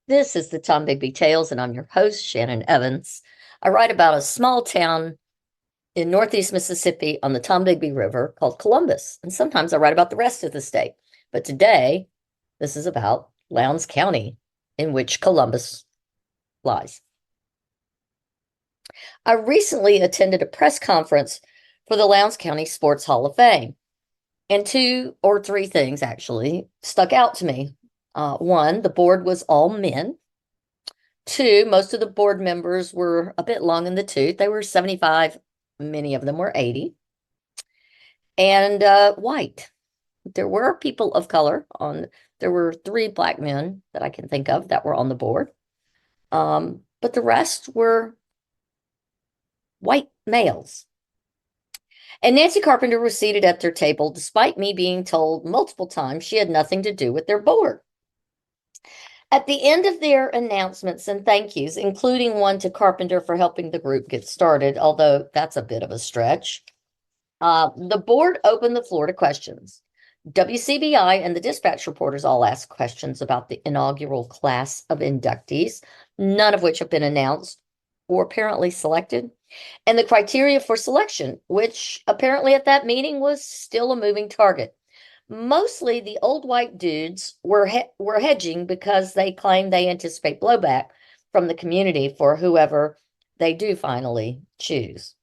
This is the Tombigbee Tales, and I'm your host, Shannon Evans. I write about a small town in northeast Mississippi on the Tombigbee River called Columbus, and sometimes I write about the rest of the state. But today, this is about Lowndes County, in which Columbus lies. I recently attended a press conference for the Lowndes County Sports Hall of Fame, and two or three things actually stuck out to me. One, the board was all men. Two, most of the board members were a bit long in the tooth. They were 75, many of them were 80, and white. There were people of color on, there were three black men that I can think of that were on the board. But the rest were white males. And Nancy Carpenter was seated at their table, despite me being told multiple times she had nothing to do with their board. At the end of their announcements and thank yous, including one to Carpenter for helping the group get started, although that's a bit of a stretch, the board opened the floor to questions. WCBI and the dispatch reporters all asked questions about the inaugural class of inductees, none of which have been announced or apparently selected, and the criteria for selection, which apparently at that meeting was still a moving target. Mostly the old white dudes were hedging because they claim they anticipate blowback from the community for whoever they do finally choose.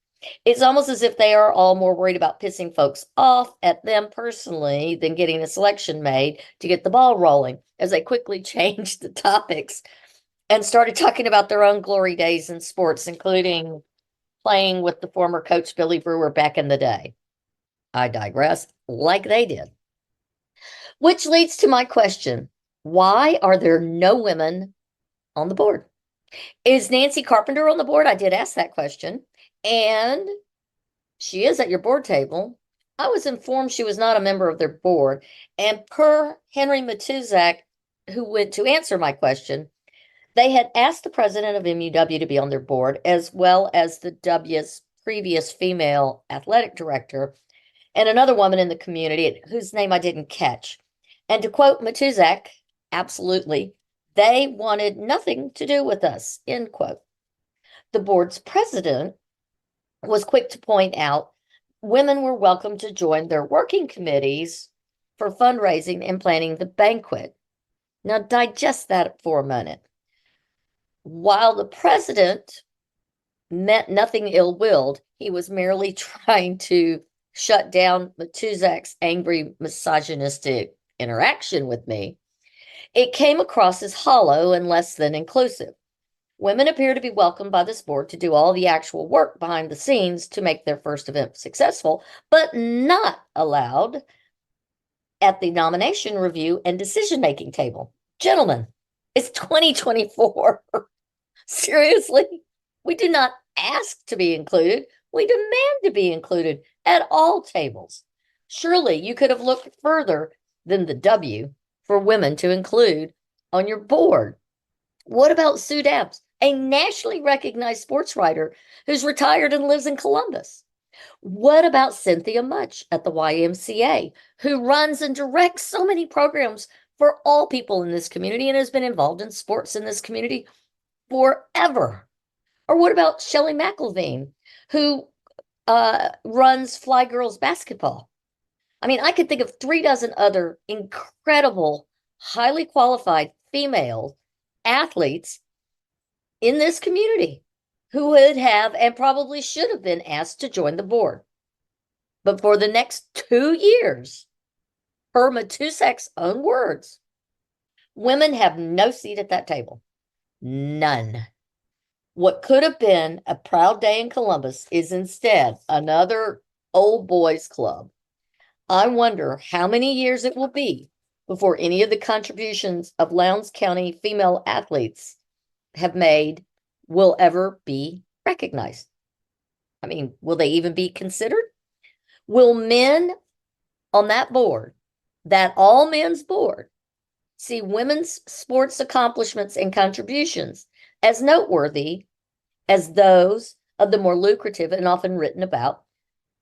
It's almost as if they are all more worried about pissing folks off at them personally than getting a selection made to get the ball rolling, as they quickly changed the topics and started talking about their own glory days in sports, including playing with the former coach Billy Brewer back in the day. I digress, like they did. Which leads to my question. Why are there no women on the board? Is Nancy Carpenter on the board? I did ask that question. And she is at your board table. I was informed she was not a member of their board. And per Henry Matuzak, who went to answer my question, they had asked the president of MUW to be on their board, as well as the W's previous female athletic director and another woman in the community whose name I didn't catch. And to quote Matuzak, absolutely, they wanted nothing to do with us, end quote. The board's president was quick to point out women were welcome to join their working committees for fundraising and planning the banquet. Now, digest that for a minute. While the president meant nothing ill-willed, he was merely trying to shut down Matuzak's angry, misogynistic interaction with me. It came across as hollow and less than inclusive. Women appear to be welcomed by this board to do all the actual work behind the scenes to make their first event successful, but not allowed at the nomination review and decision-making table. Gentlemen, it's 2024. Seriously, we do not ask to be included. We demand to be included at all tables. Surely you could have looked further than the W for women to include on your board. What about Sue Dabbs, a nationally recognized sports writer who's retired and lives in Columbus? What about Cynthia Much at the YMCA, who runs and directs so many programs for all people in this community and has been involved in sports in this community forever? Or what about Shelley McElveen, who runs Fly Girls basketball? I mean, I could think of 36 other incredible, highly qualified female athletes in this community who would have and probably should have been asked to join the board. But for the next 2 years, per Matuzak's own words, women have no seat at that table. None. What could have been a proud day in Columbus is instead another old boys club. I wonder how many years it will be before any of the contributions of Lowndes County female athletes have made will ever be recognized. I mean, will they even be considered? Will men on that board, that all men's board, see women's sports accomplishments and contributions as noteworthy as those of the more lucrative and often written about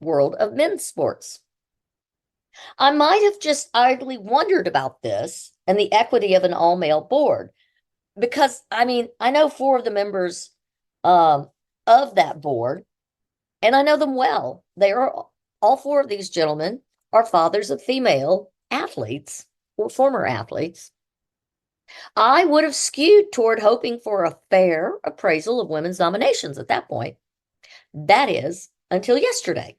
world of men's sports? I might have just idly wondered about this and the equity of an all-male board, because I mean, I know four of the members um, of that board, and I know them well. They are all four of these gentlemen are fathers of female athletes or former athletes. I would have skewed toward hoping for a fair appraisal of women's nominations at that point. That is, until yesterday,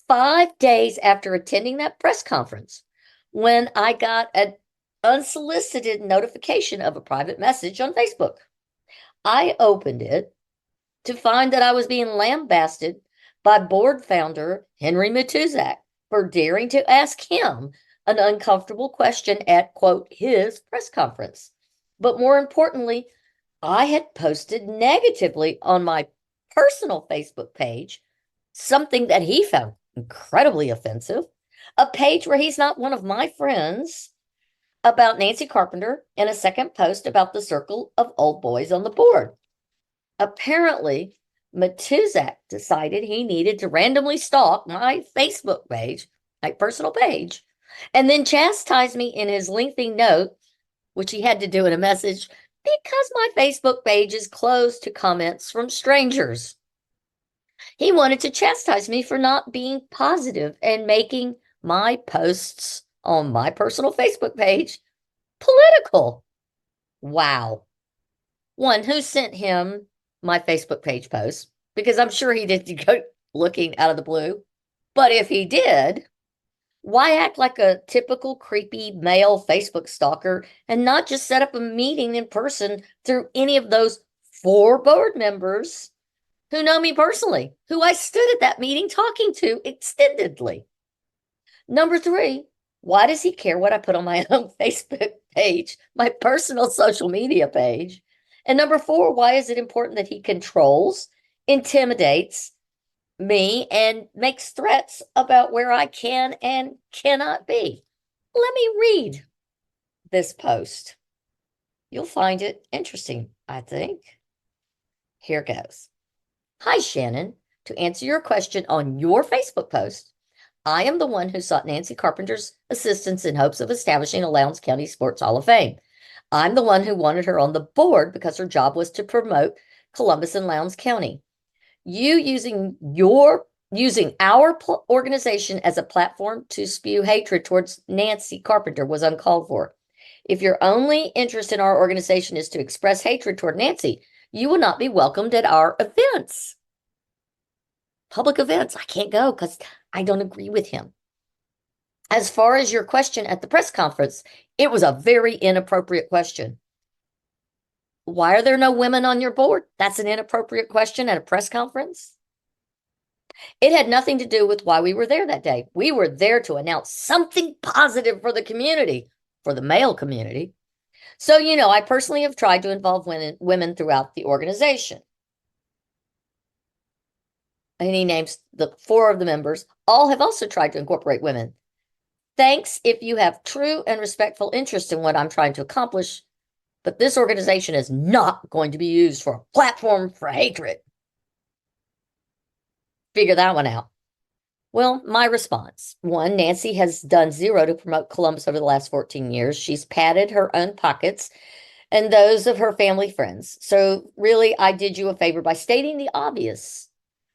5 days after attending that press conference, when I got an unsolicited notification of a private message on Facebook. I opened it to find that I was being lambasted by board founder Henry Matuzak for daring to ask him an uncomfortable question at, quote, his press conference. But more importantly, I had posted negatively on my personal Facebook page something that he found incredibly offensive, a page where he's not one of my friends, about Nancy Carpenter, and a second post about the circle of old boys on the board. Apparently, Matuzak decided he needed to randomly stalk my Facebook page, my personal page, and then chastise me in his lengthy note, which he had to do in a message, because my Facebook page is closed to comments from strangers. He wanted to chastise me for not being positive and making my posts on my personal Facebook page political. Wow. One, who sent him my Facebook page post? Because I'm sure he didn't go looking out of the blue. But if he did, why act like a typical creepy male Facebook stalker and not just set up a meeting in person through any of those four board members who know me personally, who I stood at that meeting talking to extendedly? Number three, why does he care what I put on my own Facebook page, my personal social media page? And number four, why is it important that he controls, intimidates me, and makes threats about where I can and cannot be? Let me read this post. You'll find it interesting, I think. Here goes. Hi, Shannon. To answer your question on your Facebook post, I am the one who sought Nancy Carpenter's assistance in hopes of establishing a Lowndes County Sports Hall of Fame. I'm the one who wanted her on the board because her job was to promote Columbus and Lowndes County. You using our organization as a platform to spew hatred towards Nancy Carpenter was uncalled for. If your only interest in our organization is to express hatred toward Nancy, you will not be welcomed at our events. Public events, I can't go because I don't agree with him. As far as your question at the press conference, it was a very inappropriate question. Why are there no women on your board? That's an inappropriate question at a press conference. It had nothing to do with why we were there that day. We were there to announce something positive for the community, for the male community. So, I personally have tried to involve women throughout the organization. And he names the four of the members. All have also tried to incorporate women. Thanks if you have true and respectful interest in what I'm trying to accomplish, but this organization is not going to be used for a platform for hatred. Figure that one out. Well, my response. One, Nancy has done zero to promote Columbus over the last 14 years. She's padded her own pockets and those of her family friends. So really, I did you a favor by stating the obvious,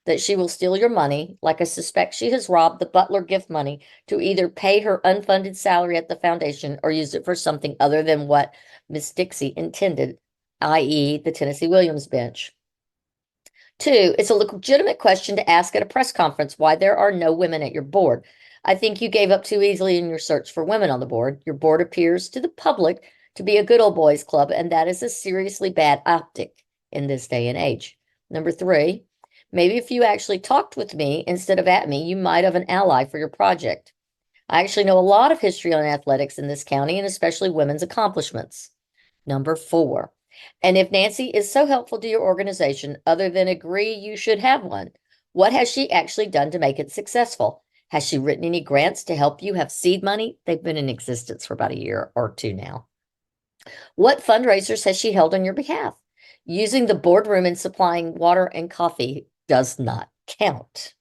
that she will steal your money, like I suspect she has robbed the Butler gift money to either pay her unfunded salary at the foundation or use it for something other than what Miss Dixie intended, i.e. the Tennessee Williams bench. Two, it's a legitimate question to ask at a press conference why there are no women at your board. I think you gave up too easily in your search for women on the board. Your board appears to the public to be a good old boys club, and that is a seriously bad optic in this day and age. Number three, maybe if you actually talked with me instead of at me, you might have an ally for your project. I actually know a lot of history on athletics in this county, and especially women's accomplishments. Number four, and if Nancy is so helpful to your organization, other than agree you should have one, what has she actually done to make it successful? Has she written any grants to help you have seed money? They've been in existence for about a year or two now. What fundraisers has she held on your behalf? Using the boardroom and supplying water and coffee does not count.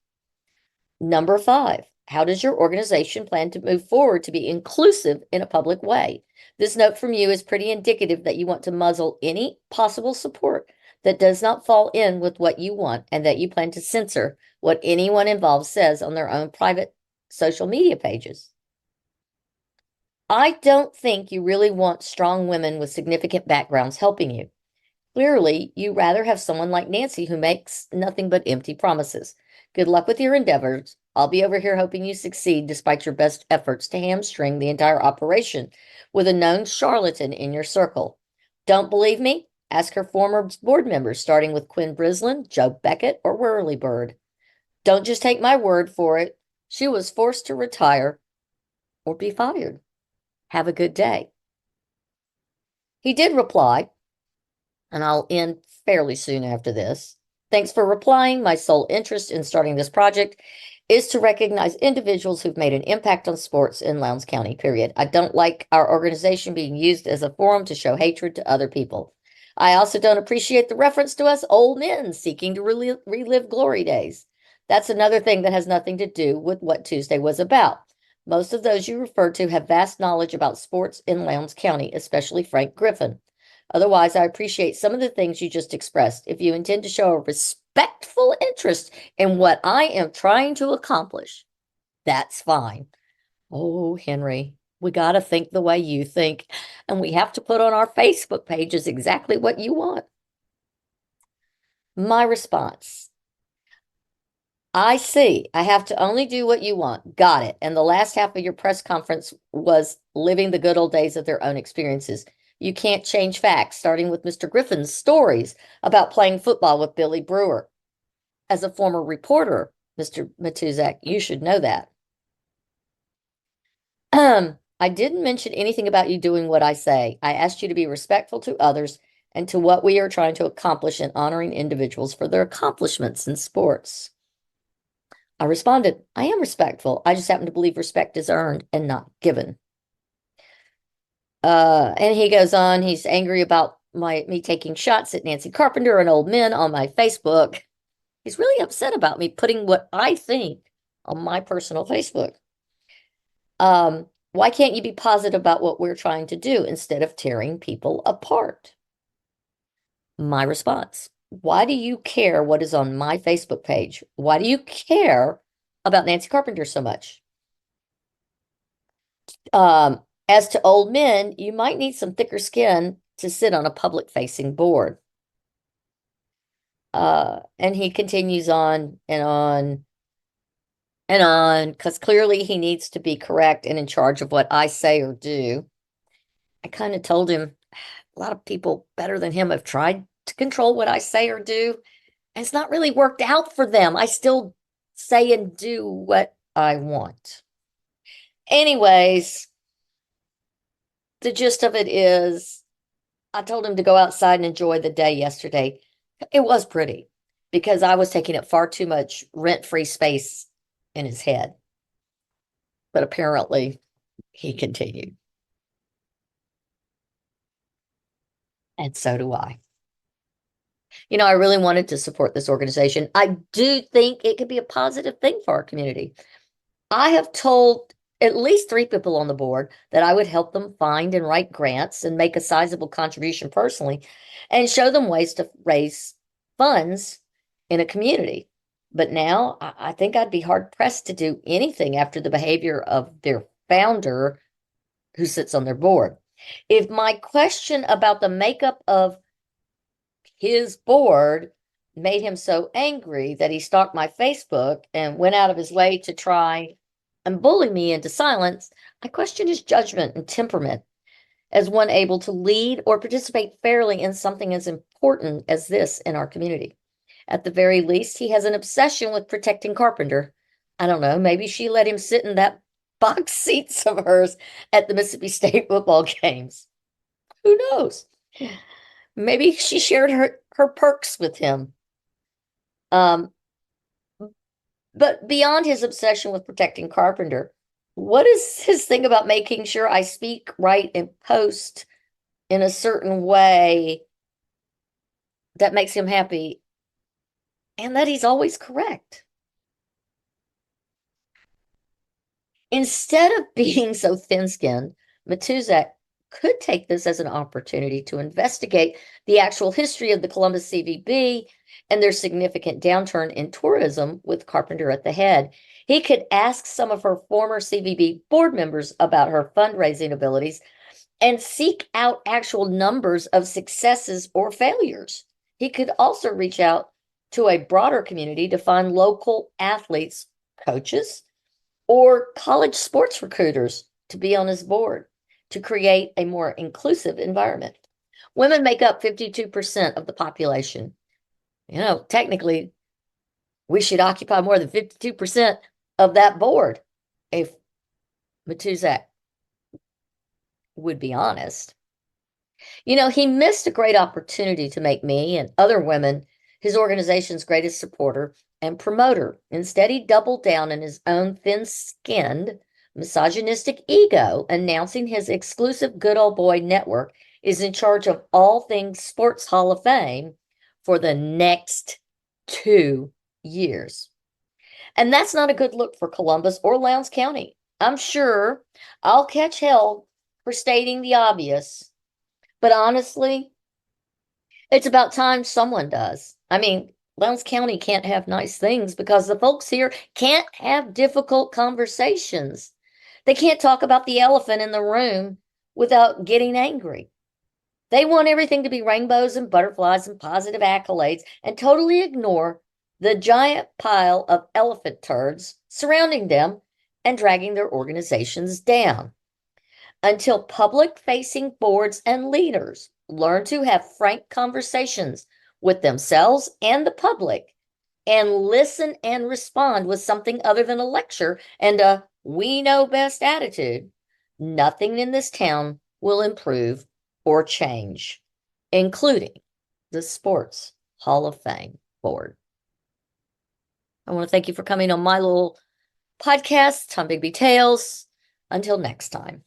Number five, how does your organization plan to move forward to be inclusive in a public way? This note from you is pretty indicative that you want to muzzle any possible support that does not fall in with what you want and that you plan to censor what anyone involved says on their own private social media pages. I don't think you really want strong women with significant backgrounds helping you. Clearly, you rather have someone like Nancy who makes nothing but empty promises. Good luck with your endeavors. I'll be over here hoping you succeed despite your best efforts to hamstring the entire operation with a known charlatan in your circle. Don't believe me? Ask her former board members, starting with Quinn Brislin, Joe Beckett, or Whirly Bird. Don't just take my word for it. She was forced to retire or be fired. Have a good day. He did reply, and I'll end fairly soon after this. Thanks for replying. My sole interest in starting this project is to recognize individuals who've made an impact on sports in Lowndes County, period. I don't like our organization being used as a forum to show hatred to other people. I also don't appreciate the reference to us old men seeking to relive glory days. That's another thing that has nothing to do with what Tuesday was about. Most of those you referred to have vast knowledge about sports in Lowndes County, especially Frank Griffin. Otherwise, I appreciate some of the things you just expressed. If you intend to show a respectful interest in what I am trying to accomplish, that's fine. Oh, Henry, we got to think the way you think, and we have to put on our Facebook pages exactly what you want. My response: I see. I have to only do what you want. Got it. And the last half of your press conference was living the good old days of their own experiences. You can't change facts, starting with Mr. Griffin's stories about playing football with Billy Brewer. As a former reporter, Mr. Matuzak, you should know that. I didn't mention anything about you doing what I say. I asked you to be respectful to others and to what we are trying to accomplish in honoring individuals for their accomplishments in sports. I responded, I am respectful. I just happen to believe respect is earned and not given. And he goes on, he's angry about me taking shots at Nancy Carpenter and old men on my Facebook. He's really upset about me putting what I think on my personal Facebook. Why can't you be positive about what we're trying to do instead of tearing people apart? My response: why do you care what is on my Facebook page? Why do you care about Nancy Carpenter so much? As to old men, you might need some thicker skin to sit on a public-facing board. And he continues on and on and on, because clearly he needs to be correct and in charge of what I say or do. I kind of told him a lot of people better than him have tried to control what I say or do, and it's not really worked out for them. I still say and do what I want. Anyways, the gist of it is, I told him to go outside and enjoy the day yesterday. It was pretty because I was taking up far too much rent-free space in his head. But apparently, he continued. And so do I. You know, I really wanted to support this organization. I do think it could be a positive thing for our community. I have told at least 3 people on the board that I would help them find and write grants and make a sizable contribution personally and show them ways to raise funds in a community. But now I think I'd be hard pressed to do anything after the behavior of their founder who sits on their board. If my question about the makeup of his board made him so angry that he stalked my Facebook and went out of his way to try and bully me into silence, I question his judgment and temperament as one able to lead or participate fairly in something as important as this in our community. At the very least, he has an obsession with protecting Carpenter. I don't know, maybe she let him sit in that box seats of hers at the Mississippi State football games. Who knows? Maybe she shared her perks with him. But beyond his obsession with protecting Carpenter, what is his thing about making sure I speak, write, and post in a certain way that makes him happy and that he's always correct? Instead of being so thin-skinned, Matuzak could take this as an opportunity to investigate the actual history of the Columbus CVB and their significant downturn in tourism with Carpenter at the head. He could ask some of her former CVB board members about her fundraising abilities and seek out actual numbers of successes or failures. He could also reach out to a broader community to find local athletes, coaches, or college sports recruiters to be on his board to create a more inclusive environment. Women make up 52% of the population. Technically, we should occupy more than 52% of that board if Matuszak would be honest. He missed a great opportunity to make me and other women his organization's greatest supporter and promoter. Instead, he doubled down in his own thin-skinned, misogynistic ego, announcing his exclusive Good Old Boy Network is in charge of all things Sports Hall of Fame for the next 2 years. And that's not a good look for Columbus or Lowndes County. I'm sure I'll catch hell for stating the obvious, but honestly, it's about time someone does. Lowndes County can't have nice things because the folks here can't have difficult conversations. They can't talk about the elephant in the room without getting angry. They want everything to be rainbows and butterflies and positive accolades and totally ignore the giant pile of elephant turds surrounding them and dragging their organizations down. Until public-facing boards and leaders learn to have frank conversations with themselves and the public and listen and respond with something other than a lecture and a we know best attitude, nothing in this town will improve or change, including the Sports Hall of Fame board. I want to thank you for coming on my little podcast, Tom Bigby Tales. Until next time.